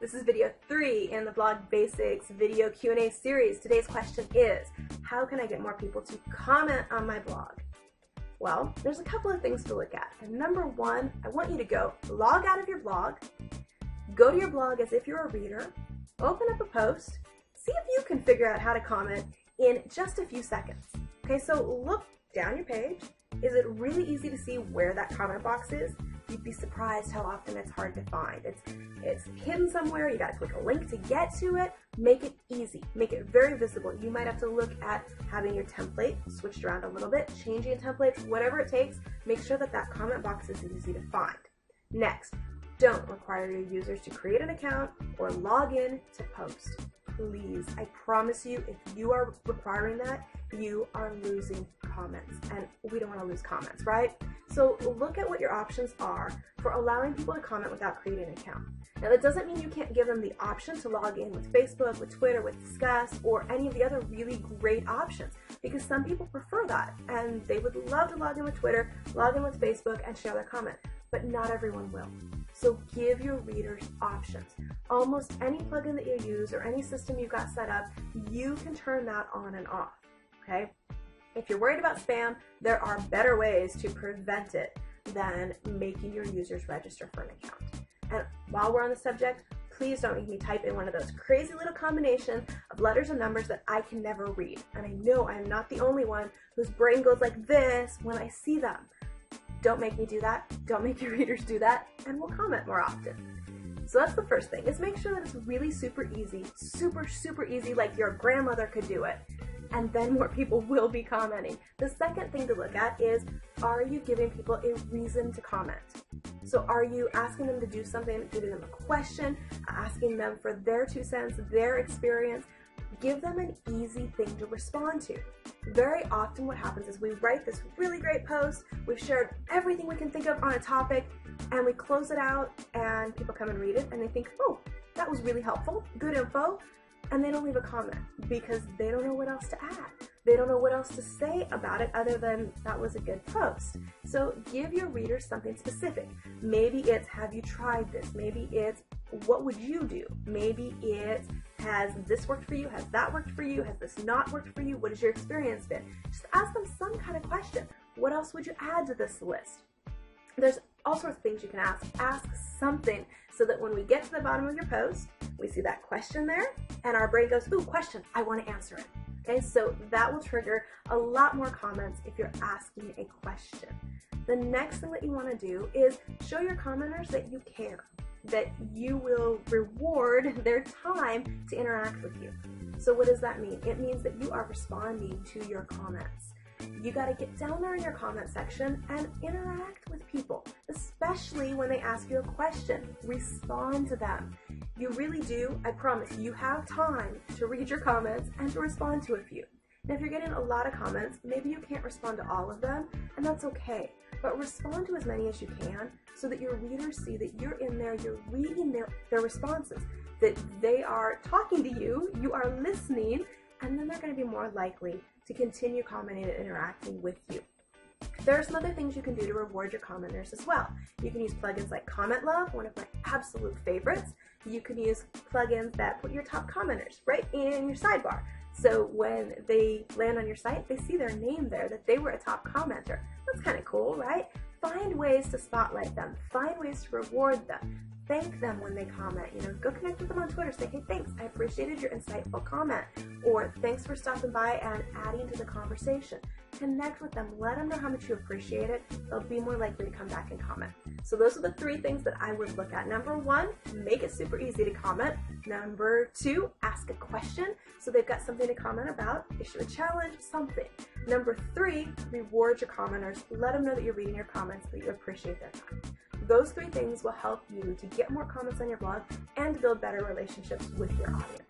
This is video 3 in the Blog Basics video Q&A series. Today's question is, how can I get more people to comment on my blog? Well, there's a couple of things to look at. And number 1, I want you to log out of your blog, go to your blog as if you're a reader, open up a post, see if you can figure out how to comment in just a few seconds. Okay, so look down your page. Is it really easy to see where that comment box is? You'd be surprised how often it's hard to find. It's hidden somewhere. You gotta click a link to get to it. Make it easy. Make it very visible. You might have to look at having your template switched around a little bit, changing templates, whatever it takes. Make sure that that comment box is easy to find. Next, don't require your users to create an account or log in to post. Please, I promise you, if you are requiring that, you are losing comments, and we don't want to lose comments, right? So look at what your options are for allowing people to comment without creating an account. Now that doesn't mean you can't give them the option to log in with Facebook, with Twitter, with Discuss, or any of the other really great options, because some people prefer that, and they would love to log in with Twitter, log in with Facebook, and share their comment, but not everyone will. So give your readers options. Almost any plugin that you use or any system you've got set up, you can turn that on and off, okay? If you're worried about spam, there are better ways to prevent it than making your users register for an account. And while we're on the subject, please don't make me type in one of those crazy little combinations of letters and numbers that I can never read. And I know I'm not the only one whose brain goes like this when I see them. Don't make me do that. Don't make your readers do that, and we'll comment more often. So that's the first thing, is make sure that it's really super easy, super easy, like your grandmother could do it. And then more people will be commenting. The second thing to look at is, are you giving people a reason to comment? So are you asking them to do something, giving them a question, asking them for their 2 cents, their experience? Give them an easy thing to respond to. Very often what happens is we write this really great post, we've shared everything we can think of on a topic, and we close it out and people come and read it and they think, oh, that was really helpful, good info, and they don't leave a comment because they don't know what else to add. They don't know what else to say about it other than that was a good post. So give your readers something specific. Maybe it's, have you tried this? Maybe it's, what would you do? Maybe it's, has this worked for you? Has that worked for you? Has this not worked for you? What has your experience been? Just ask them some kind of question. What else would you add to this list? There's all sorts of things you can ask. Ask something so that when we get to the bottom of your post, we see that question there and our brain goes, ooh, question, I want to answer it. Okay, so that will trigger a lot more comments if you're asking a question. The next thing that you want to do is show your commenters that you care, that you will reward their time to interact with you. So what does that mean? It means that you are responding to your comments. You got to get down there in your comment section and interact with people, especially when they ask you a question. Respond to them. You really do, I promise, you have time to read your comments and to respond to a few. Now if you're getting a lot of comments, maybe you can't respond to all of them, and that's okay. But respond to as many as you can so that your readers see that you're in there, you're reading their responses, that they are talking to you, you are listening, and then they're going to be more likely to continue commenting and interacting with you. There are some other things you can do to reward your commenters as well. You can use plugins like Comment Love, one of my absolute favorites. You can use plugins that put your top commenters right in your sidebar. So when they land on your site, they see their name there, that they were a top commenter. That's kind of cool, right? Find ways to spotlight them. Find ways to reward them. Thank them when they comment. You know, go connect with them on Twitter. Say, hey, thanks, I appreciated your insightful comment. Or thanks for stopping by and adding to the conversation. Connect with them. Let them know how much you appreciate it. They'll be more likely to come back and comment. So those are the 3 things that I would look at. Number 1, make it super easy to comment. Number 2, ask a question so they've got something to comment about. Issue a challenge, something. Number 3, reward your commenters. Let them know that you're reading your comments, that you appreciate their time. Those 3 things will help you to get more comments on your blog and build better relationships with your audience.